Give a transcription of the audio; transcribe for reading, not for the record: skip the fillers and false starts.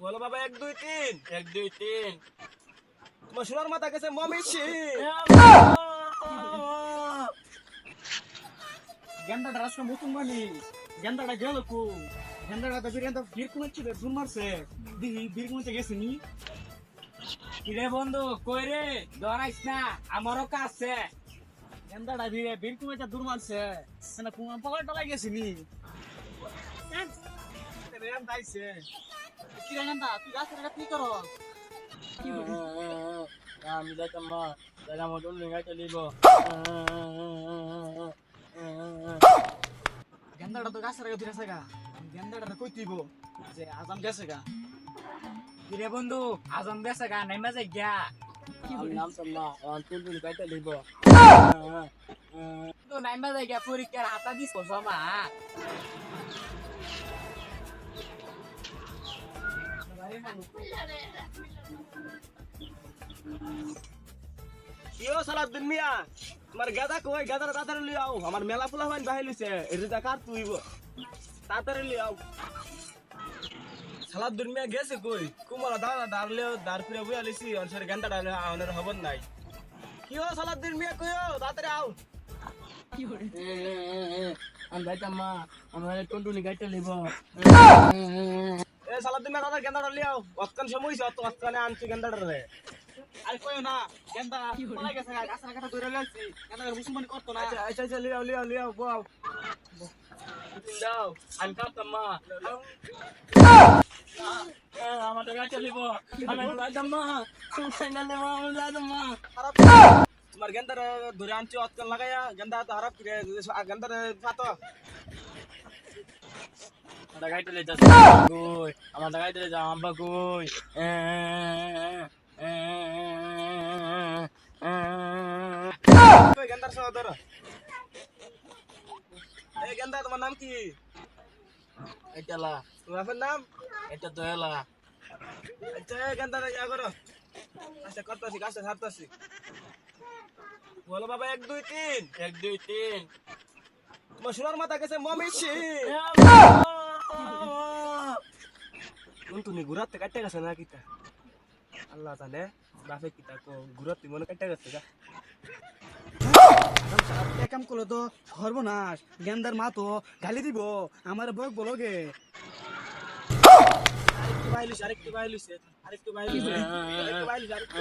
বলো বাবা, 1 2 3। 1 2 3 তোমার সোনার মাথা গেছে মমি সিং। গেন্দাটা রাস্তা মুসলমানি গেন্দাটা গেল কো গেন্দাটা তো বীর কুমাচ্ছিল ধুম মারছে দিহি বীর কুমাতে গেছে নি কিরে বন্ধু কই রে ডরাইস না আমারও কাজ আছে। গেন্দাটা বীর কুমাতে দূর মারছে না কুমা পকেট টলাই গেছে নি রেম দাইছে কি রে গেন্দা তুই গাছের কাছে কি করো আমি যাইতাম না যাইলাম ওজন লেগাইতে লিব। গেন্দাটা তো গাছের কাছে ধরে গা গেন্দাটা কই তুইব যে আজাম গেছে গা কিরে বন্ধু আজম বেসা গা নাইমা যাই গিয়া আমি নামতাম না তুই লেগাইতে লিব তো নাইমা যাই গিয়া পরীক্ষার হাতা দিস জমা। কিও সালাউদ্দিন মিয়া, তোমার গাদা কই? গাদার তাড়াতাড়ি লিয়ে আও, আমার মেলা ফুলা হইন বাহির লইছে, এটা কার তুইব? তাড়াতাড়ি লিয়ে আও। সালাউদ্দিন মিয়া গেছে কই? কুমারা দাঁড়া দাঁড়লেও দাঁড় ফিরে বুয়া লিছি, অনসারে গান্ডা ডালে আওনের খবর নাই। কিও সালাউদ্দিন মিয়া কইও, তাড়াতাড়ি আও। আমি যাইতাম না আমার টুনটুনি গাইতে লিব। এ সালাউদ্দিন মিয়া, তাড়াতাড়ি গান্ডা ডালে আও, অতকান সময় হইছে, অত অতকানে আনছি গান্ডা ডালে। আরে কইও না গেন্দা পলাই গেছে গা গাছের কাছে ধরে লাইছি গেন্দা মুসলমানি করতো না আচ্ছা আচ্ছা লিয়ে আও, লিয়ে আও, লিয়ে আও, বাও। দাও আমি কাটতাম না আমার গাইতে লিব। আমি যাইতাম না আমি যাইতাম না। তোমার গেন্দার ধরে আনছি অতকান লাগাইয়া, গেন্দা তো হারাপ ফিরে গেন্দার ফাতো। আমার গাইতে লে যা কই আমার গাইতে লে যা আম্বা কই কই গেন্দার সহ ধরো। এই গেন্দা, তোমার নাম কি? এটালা তোমার বাপের নাম? এটা তো এলা আচ্ছা এই গেন্দা ইয়া করো, আচ্ছা করতেছি, কাজটা ছাড়তেছি। বলো বাবা, 1 2 3। 1 2 3 তোমার সোনার মাথা গেছে মমি সিং। তুমি ঘুরাতে কাটতে গেছে না কিতা? আল্লাহ জানে বাপে কিতা কো ঘুরাতে মনে কাটতে গেছে গা। কাম করলো তো সর্বনাশ গেন্দার মা তো গালি দিব আমার বয়ক বলগে আরেকটু বাইলিস, আরেকটু বাইলিস, আরেকটু বাইলিস, আরেকটু বাইলিস, আরেকটু।